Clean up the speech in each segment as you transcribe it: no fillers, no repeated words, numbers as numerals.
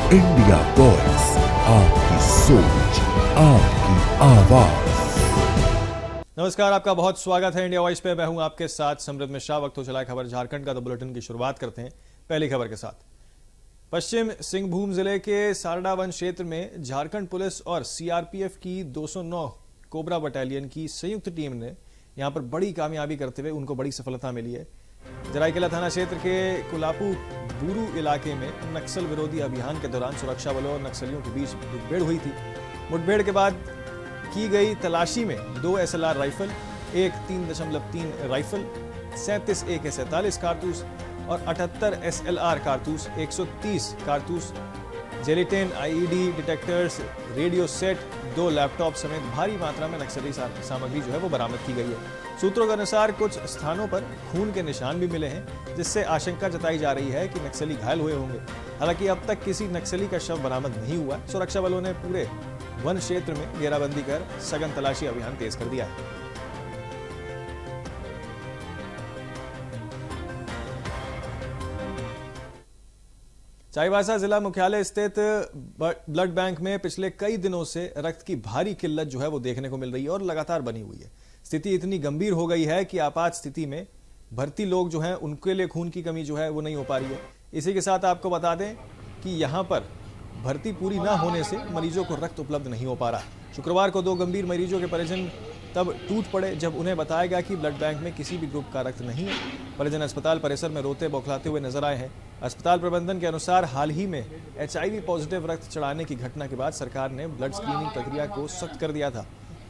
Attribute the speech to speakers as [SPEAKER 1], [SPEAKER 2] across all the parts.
[SPEAKER 1] India voice, आपकी सोच, आपकी आवाज।
[SPEAKER 2] नमस्कार, आपका बहुत स्वागत है इंडिया वॉइस पे। मैं हूं आपके साथ समृद्ध मिश्रा। वक्त हो चला है खबर झारखंड का। तो बुलेटिन की शुरुआत करते हैं पहली खबर के साथ। पश्चिम सिंहभूम जिले के सारडा वन क्षेत्र में झारखंड पुलिस और सीआरपीएफ की 209 कोबरा बटालियन की संयुक्त टीम ने यहां पर बड़ी कामयाबी करते हुए उनको बड़ी सफलता मिली है। जराईकेला थाना क्षेत्र के कुलापू बूरू इलाके में नक्सल विरोधी अभियान के दौरान सुरक्षा बलों और नक्सलियों के बीच मुठभेड़ हुई थी। मुठभेड़ के बाद की गई तलाशी में 2 SLR राइफल, एक 3.3 राइफल, 37 AK-47 कारतूस और 78 SLR कारतूस, 130 कारतूस, जेलिटेन IED detectors, radio set, 2 laptop समेत भारी मात्रा में नक्सली सामग्री जो है वो बरामद की गई है। सूत्रों के अनुसार कुछ स्थानों पर खून के निशान भी मिले हैं, जिससे आशंका जताई जा रही है कि नक्सली घायल हुए होंगे। हालांकि अब तक किसी नक्सली का शव बरामद नहीं हुआ। सुरक्षा बलों ने पूरे वन क्षेत्र में घेराबंदी कर सघन तलाशी अभियान तेज कर दिया है। चाईबासा जिला मुख्यालय स्थित ब्लड बैंक में पिछले कई दिनों से रक्त की भारी किल्लत जो है वो देखने को मिल रही है और लगातार बनी हुई है। स्थिति इतनी गंभीर हो गई है कि आपात स्थिति में भर्ती लोग जो हैं उनके लिए खून की कमी जो है वो नहीं हो पा रही है। इसी के साथ आपको बता दें कि यहां पर भर्ती पूरी ना होने से मरीजों को रक्त उपलब्ध नहीं हो पा रहा। शुक्रवार को 2 गंभीर मरीजों के परिजन तब टूट पड़े जब उन्हें बताया गया कि ब्लड बैंक में किसी भी ग्रुप का रक्त नहीं है। परिजन अस्पताल परिसर में रोते बौखलाते हुए नजर आए हैं। अस्पताल प्रबंधन के अनुसार हाल ही में HIV पॉजिटिव रक्त चढ़ाने की घटना के बाद सरकार ने ब्लड स्क्रीनिंग प्रक्रिया को सख्त कर दिया था।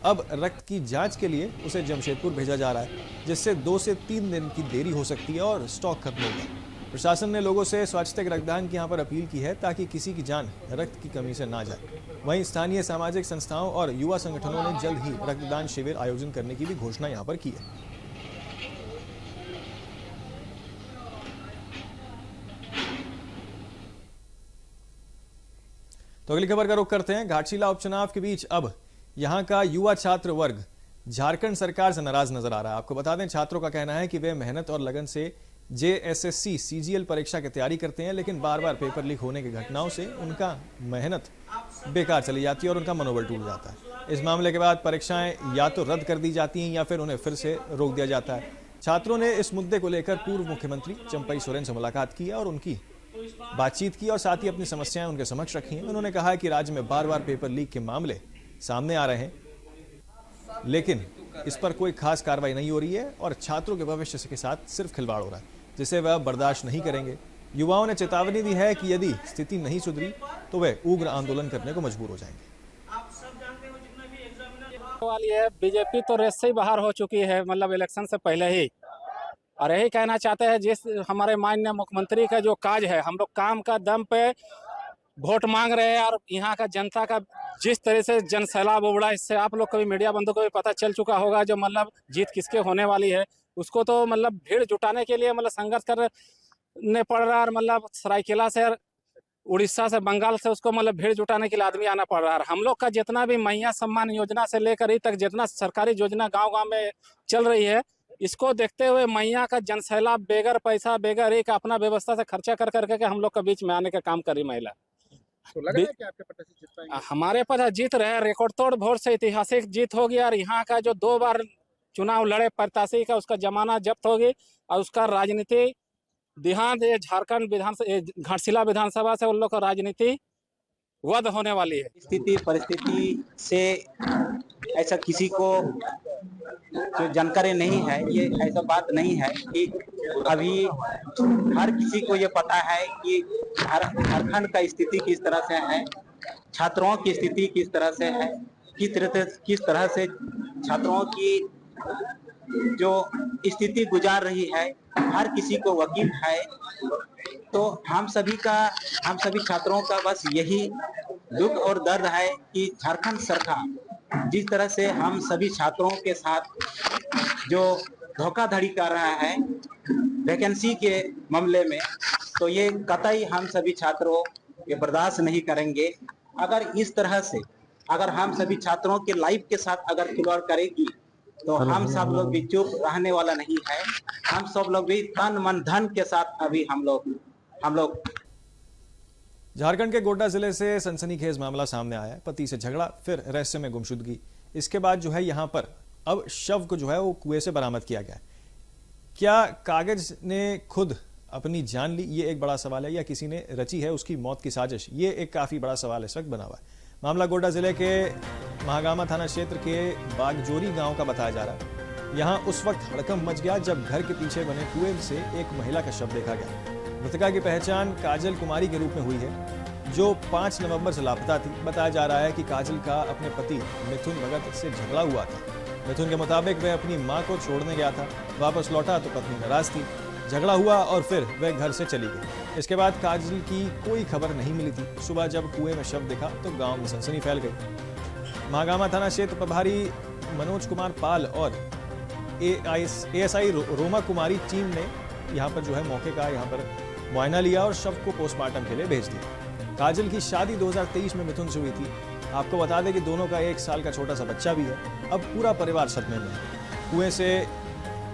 [SPEAKER 2] अब रक्त की जांच के लिए उसे जमशेदपुर भेजा जा रहा है, जिससे 2 से 3 दिन की देरी हो सकती है और स्टॉक खत्म होगा। प्रशासन ने लोगों से स्वैच्छिक रक्तदान की यहाँ पर अपील की है ताकि किसी की जान रक्त की कमी से ना जाए। वहीं स्थानीय सामाजिक संस्थाओं और युवा संगठनों ने जल्द ही रक्तदान शिविर आयोजन करने की भी घोषणा यहाँ पर की है। तो अगली खबर का रुख करते हैं। घाटशिला उपचुनाव के बीच अब यहां का युवा छात्र वर्ग झारखंड सरकार से नाराज नजर आ रहा है। आपको बता दें, छात्रों का कहना है कि वे मेहनत और लगन से JSSC CGL परीक्षा की तैयारी करते हैं, लेकिन बार बार पेपर लीक होने की घटनाओं से उनका मेहनत बेकार चली जाती है और उनका मनोबल टूट जाता है। इस मामले के बाद परीक्षाएं या तो रद्द कर दी जाती हैं या फिर उन्हें फिर से रोक दिया जाता है। छात्रों ने इस मुद्दे को लेकर पूर्व मुख्यमंत्री चंपई सोरेन से मुलाकात की है और उनकी बातचीत की और साथ ही अपनी समस्याएं उनके समक्ष रखी हैं। उन्होंने कहा है कि राज्य में बार बार पेपर लीक के मामले सामने आ रहे हैं, लेकिन इस पर कोई खास कार्रवाई नहीं हो रही है और छात्रों के भविष्य के साथ सिर्फ खिलवाड़ हो रहा है, जिसे वह बर्दाश्त नहीं करेंगे। युवाओं ने चेतावनी दी है कि यदि स्थिति नहीं सुधरी तो वे उग्र आंदोलन करने को मजबूर हो जाएंगे।
[SPEAKER 3] वाली है बीजेपी तो रेस से ही बाहर हो चुकी है, मतलब इलेक्शन से पहले ही। और यही कहना चाहते हैं, जिस हमारे माननीय मुख्यमंत्री का जो काज है, हम लोग काम का दम पे वोट मांग रहे हैं और यहाँ का जनता का जिस तरह से जन सैलाब उमड़ा, इससे आप लोग को भी, मीडिया बंधु को भी पता चल चुका होगा जो मतलब जीत किसके होने वाली है। उसको तो मतलब भीड़ जुटाने के लिए मतलब संघर्ष करने पड़ रहा है। मतलब सरायकेला से, उड़ीसा से, बंगाल से उसको मतलब भीड़ जुटाने के लिए आदमी आना पड़ रहा है। हम लोग का जितना भी मैया सम्मान योजना से लेकर ही तक जितना सरकारी योजना गांव-गांव में चल रही है, इसको देखते हुए मैया का जनसैलाब बेगर पैसा, बेगर एक अपना व्यवस्था से खर्चा कर करके हम लोग के बीच में आने का काम कर रही महिला।
[SPEAKER 4] तो लग रहा है कि आपके प्रत्याशी जीत पाएंगे?
[SPEAKER 3] हमारे पास जीत रहे, रिकॉर्ड तोड़ वोट से ऐतिहासिक जीत होगी। और यहाँ का जो 2 बार चुनाव लड़े प्रत्याशी का, उसका जमाना जब्त होगी और उसका राजनीति देहांत झारखंड घाटशिला विधानसभा से उन लोग का राजनीति वध होने वाली है।
[SPEAKER 5] स्थिति परिस्थिति से ऐसा किसी को जो जानकारी नहीं है, ये ऐसा बात नहीं है कि अभी हर किसी को ये पता है कि झारखंड का स्थिति किस तरह से है, छात्रों की स्थिति किस तरह से है, किस तरह से छात्रों की जो स्थिति गुजार रही है, हर किसी को वकील है। तो हम सभी छात्रों का बस यही दुख और दर्द है कि झारखंड सरकार जिस तरह से हम सभी छात्रों के साथ जो धोखाधड़ी कर रहा है वैकेंसी के मामले में, तो ये कतई हम सभी छात्रों ये बर्दाश्त नहीं करेंगे। अगर इस तरह से अगर हम सभी छात्रों के लाइफ के साथ अगर खिलवाड़ करेगी तो हम सब लोग भी चुप रहने वाला नहीं है। हम सब लोग भी तन मन धन के साथ अभी हम लोग
[SPEAKER 2] झारखंड के गोड्डा जिले से सनसनीखेज मामला सामने आया है। पति से झगड़ा, फिर रहस्य में गुमशुदगी। इसके बाद जो है यहाँ पर अब शव को जो है वो कुएं से बरामद किया गया है। क्या कागज ने खुद अपनी जान ली, ये एक बड़ा सवाल है, या किसी ने रची है उसकी मौत की साजिश? ये एक काफी बड़ा सवाल इस वक्त बना हुआ है। मामला गोड्डा जिले के महागामा थाना क्षेत्र के बागजोरी गांव का बताया जा रहा है। यहां उस वक्त हड़कंप मच गया जब घर के पीछे बने कुएं से एक महिला का शव देखा गया। मृतका की पहचान काजल कुमारी के रूप में हुई है, जो 5 नवंबर से लापता थी। बताया जा रहा है कि काजल का अपने पति मिथुन भगत से झगड़ा हुआ था। मिथुन के मुताबिक वह अपनी मां को छोड़ने गया था, वापस लौटा तो पत्नी नाराज थी, झगड़ा हुआ और फिर वह घर से चली गई। इसके बाद काजल की कोई खबर नहीं मिली थी। सुबह जब कुएं में शव दिखा तो गांव में सनसनी फैल गई। महागामा थाना क्षेत्र प्रभारी मनोज कुमार पाल और एएसआई रोमा कुमारी टीम ने यहां पर जो है मौके का यहां पर मुआयना लिया और शव को पोस्टमार्टम के लिए भेज दिया। काजल की शादी 2023 में मिथुन से हुई थी। आपको बता दें कि दोनों का 1 साल का छोटा सा बच्चा भी है। अब पूरा परिवार सदमे में है। कुएं से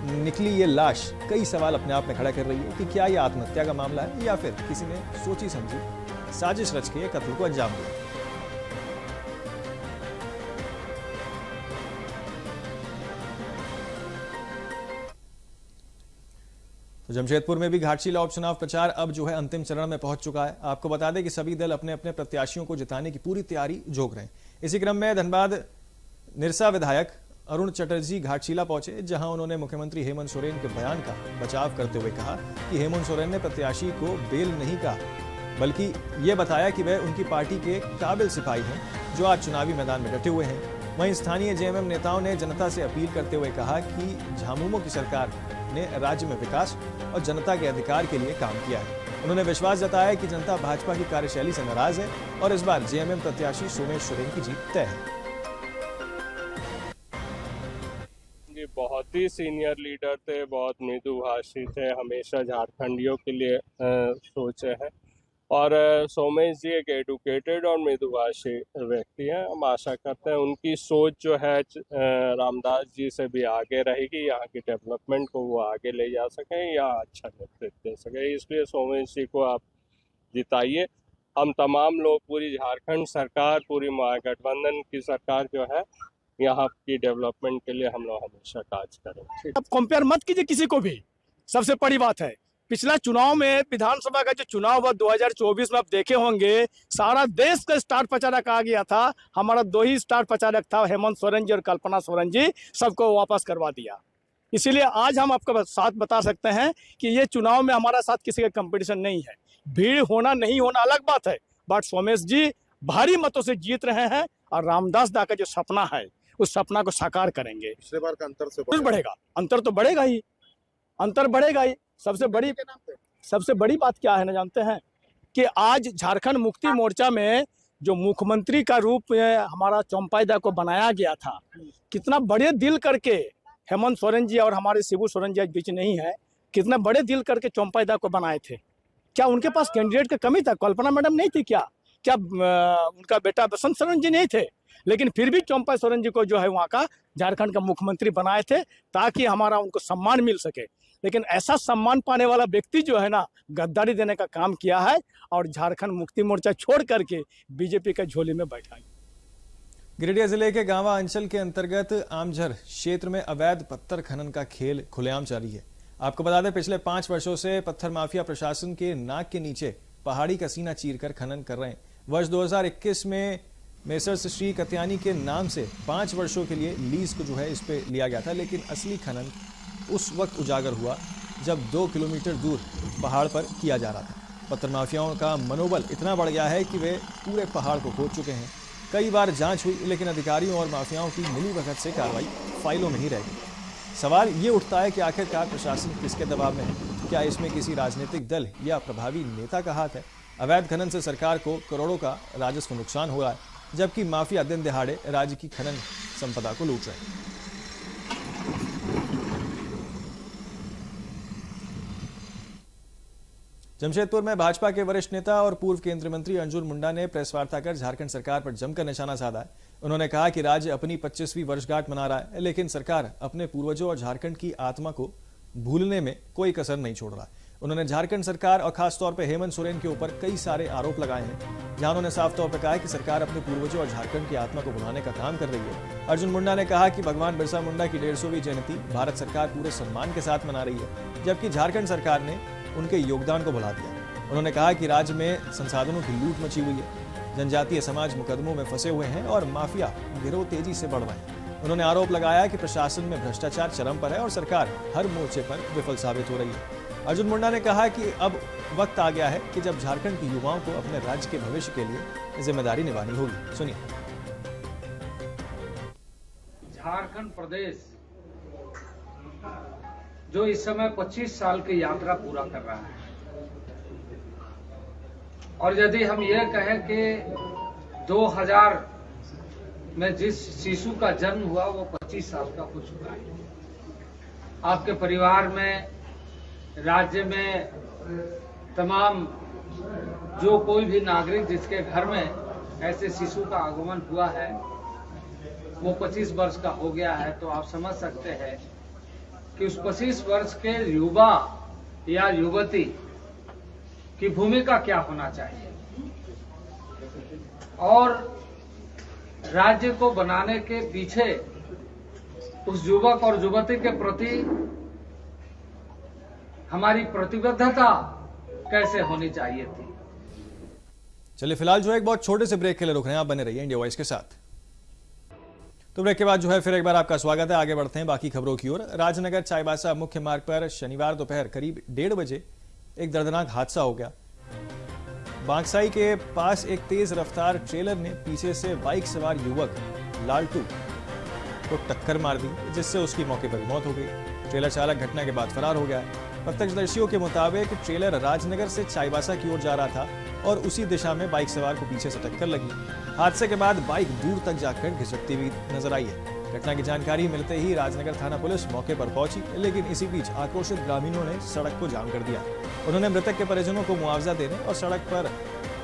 [SPEAKER 2] निकली ये लाश कई सवाल अपने आप में खड़ा कर रही है कि क्या यह आत्महत्या का मामला है या फिर किसी ने सोची समझी साजिश रच के कत्ल को अंजाम दिया। तो जमशेदपुर में भी घाटशिला उपचुनाव प्रचार अब जो है अंतिम चरण में पहुंच चुका है। आपको बता दें कि सभी दल अपने अपने प्रत्याशियों को जिताने की पूरी तैयारी झोंक रहे हैं। इसी क्रम में धनबाद निरसा विधायक अरुण चटर्जी घाटशिला पहुंचे, जहां उन्होंने मुख्यमंत्री हेमंत सोरेन के बयान का बचाव करते हुए कहा कि हेमंत सोरेन ने प्रत्याशी को बेल नहीं कहा, बल्कि ये बताया कि वह उनकी पार्टी के काबिल सिपाही हैं जो आज चुनावी मैदान में डटे हुए हैं। वहीं स्थानीय जेएमएम नेताओं ने जनता से अपील करते हुए कहा कि झामुमो की सरकार ने राज्य में विकास और जनता के अधिकार के लिए काम किया है। उन्होंने विश्वास जताया कि जनता भाजपा की कार्यशैली से नाराज है और इस बार जेएमएम प्रत्याशी सोमेश सोरेन की जीत तय है।
[SPEAKER 6] बहुत ही सीनियर लीडर थे, बहुत मृदुभाषी थे, हमेशा झारखंडियों के लिए सोचे हैं और सोमेश जी एक एडुकेटेड और मृदुभाषी व्यक्ति हैं। हम आशा करते हैं उनकी सोच जो है रामदास जी से भी आगे रहेगी, यहाँ की डेवलपमेंट को वो आगे ले जा सकें या अच्छा नेतृत्व दे सकें। इसलिए सोमेश जी को आप जिताइए। हम तमाम लोग, पूरी झारखंड सरकार, पूरी महागठबंधन की सरकार जो है यहाँ की डेवलपमेंट के लिए हम लोग हमेशा काज करें।
[SPEAKER 7] अब कंपेयर मत कीजिए किसी को भी। सबसे बड़ी बात है, पिछला चुनाव में विधानसभा का जो चुनाव हुआ 2024 में आप देखे होंगे, सारा देश का स्टार प्रचारक आ गया था। हमारा 2 ही स्टार प्रचारक था, हेमंत सोरेन जी और कल्पना सोरेन जी, सबको वापस करवा दिया। इसीलिए आज हम आपको साथ बता सकते हैं कि ये चुनाव में हमारा साथ किसी का कंपटीशन नहीं है। भीड़ होना नहीं होना अलग बात है, बट सोमेश जी भारी मतों से जीत रहे हैं और रामदास दा का जो सपना है उस सपना को साकार करेंगे।
[SPEAKER 4] पिछले बार का अंतर से
[SPEAKER 7] बढ़ेगा, अंतर तो बढ़ेगा ही, अंतर बढ़ेगा ही। सबसे बड़ी बात क्या है ना जानते हैं कि आज झारखंड मुक्ति मोर्चा में जो मुख्यमंत्री का रूप में हमारा चौपाईदा को बनाया गया था, कितना बड़े दिल करके हेमंत सोरेन जी और हमारे शिबू सोरेन जी आज बीच नहीं है, कितना बड़े दिल करके चौपाईदा को बनाए थे। क्या उनके पास कैंडिडेट की कमी था? कल्पना मैडम नहीं थी क्या? क्या उनका बेटा बसंत सोरेन जी नहीं थे? लेकिन फिर भी चौपाई सोरेन जी को जो है वहाँ का झारखंड का मुख्यमंत्री बनाए थे ताकि हमारा उनको सम्मान मिल सके। लेकिन ऐसा सम्मान पाने वाला व्यक्ति जो है ना, गद्दारी देने का काम किया है और झारखंड मुक्ति मोर्चा छोड़ करके बीजेपी के झोली में बैठा है।
[SPEAKER 2] गिरिडीह जिले के गांवा अंचल के अंतर्गत आमझर क्षेत्र में अवैध पत्थर खनन का खेल खुलेआम जारी है। आपको बता दें, पिछले 5 वर्षों से पत्थर माफिया प्रशासन के नाक के नीचे पहाड़ी का सीना चीरकर खनन कर रहे हैं। वर्ष 2021 में मेसर्स श्री कत्यानी के नाम से 5 वर्षों के लिए लीज को जो है इस पे लिया गया था, लेकिन असली खनन उस वक्त उजागर हुआ जब 2 किलोमीटर दूर पहाड़ पर किया जा रहा था। पत्थर माफियाओं का मनोबल इतना बढ़ गया है कि वे पूरे पहाड़ को खोद चुके हैं। कई बार जांच हुई, लेकिन अधिकारियों और माफियाओं की मिलीभगत से कार्रवाई फाइलों में ही रह गई। सवाल ये उठता है कि आखिरकार प्रशासन किसके दबाव में है? क्या इसमें किसी राजनीतिक दल या प्रभावी नेता का हाथ है? अवैध खनन से सरकार को करोड़ों का राजस्व नुकसान हो रहा है, जबकि माफिया दिन दिहाड़े राज्य की खनन संपदा को लूट रहे हैं। जमशेदपुर में भाजपा के वरिष्ठ नेता और पूर्व केंद्रीय मंत्री अर्जुन मुंडा ने प्रेस वार्ता कर झारखंड सरकार पर जमकर निशाना साधा है। उन्होंने कहा कि राज्य अपनी 25वीं वर्षगांठ मना रहा है, लेकिन सरकार अपने पूर्वजों और झारखंड की आत्मा को भूलने में कोई कसर नहीं छोड़ रहा। उन्होंने झारखंड सरकार और खासतौर पर हेमंत सोरेन के ऊपर कई सारे आरोप लगाए हैं, जहां उन्होंने साफ तौर पर कहा है कि सरकार अपने पूर्वजों और झारखंड की आत्मा को भुलाने का काम कर रही है। अर्जुन मुंडा ने कहा कि भगवान बिरसा मुंडा की 150वीं जयंती भारत सरकार पूरे सम्मान के साथ मना रही है, जबकि झारखंड सरकार ने उनके योगदान को भुला दिया। उन्होंने कहा कि राज्य में संसाधनों की लूट मची हुई है, जनजातीय समाज मुकदमों में फंसे हुए हैं और माफिया गिरोह तेजी से बढ़ रहे हैं। उन्होंने आरोप लगाया कि प्रशासन में भ्रष्टाचार चरम पर है और सरकार हर मोर्चे पर विफल साबित हो रही है। अर्जुन मुंडा ने कहा कि अब वक्त आ गया है कि जब झारखंड के युवाओं को अपने राज्य के भविष्य के लिए जिम्मेदारी निभानी होगी। सुनिए।
[SPEAKER 8] झारखंड प्रदेश जो इस समय 25 साल की यात्रा पूरा कर रहा है, और यदि हम ये कहें कि 2000 में जिस शिशु का जन्म हुआ वो 25 साल का हो चुका है। आपके परिवार में, राज्य में तमाम जो कोई भी नागरिक जिसके घर में ऐसे शिशु का आगमन हुआ है वो 25 वर्ष का हो गया है, तो आप समझ सकते हैं कि उस 25 वर्ष के युवा या युवती की भूमिका क्या होना चाहिए और राज्य को बनाने के पीछे उस युवक और युवती के प्रति हमारी प्रतिबद्धता कैसे होनी चाहिए थी।
[SPEAKER 2] चलिए फिलहाल जो है एक बहुत छोटे से ब्रेक के लिए रुक रहे हैं, आप बने रहिए इंडिया वॉइस के साथ। तो ब्रेक के बाद जो है फिर एक बार आपका स्वागत है। आगे बढ़ते हैं बाकी खबरों की ओर। राजनगर चाईबासा मुख्य मार्ग पर शनिवार दोपहर करीब 1:30 बजे एक दर्दनाक हादसा हो गया। बांकसाई के पास एक तेज रफ्तार ट्रेलर ने पीछे से बाइक सवार युवक लालटू को टक्कर मार दी, जिससे उसकी मौके पर मौत हो गई। ट्रेलर चालक घटना के बाद फरार हो गया। प्रत्यक्षदर्शियों के मुताबिक ट्रेलर राजनगर से चाईबासा की ओर जा रहा था और उसी दिशा में बाइक सवार को पीछे से टक्कर लगी। हादसे के बाद बाइक दूर तक जाकर घिसटती हुई नजर आई है। घटना की जानकारी मिलते ही राजनगर थाना पुलिस मौके पर पहुंची, लेकिन इसी बीच आक्रोशित ग्रामीणों ने सड़क को जाम कर दिया। उन्होंने मृतक के परिजनों को मुआवजा देने और सड़क पर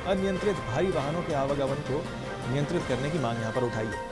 [SPEAKER 2] अनियंत्रित भारी वाहनों के आवागमन को नियंत्रित करने की मांग यहां पर उठाई है।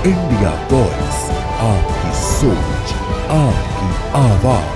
[SPEAKER 1] इंडिया वॉइस, आपकी सोच, आपकी आवाज।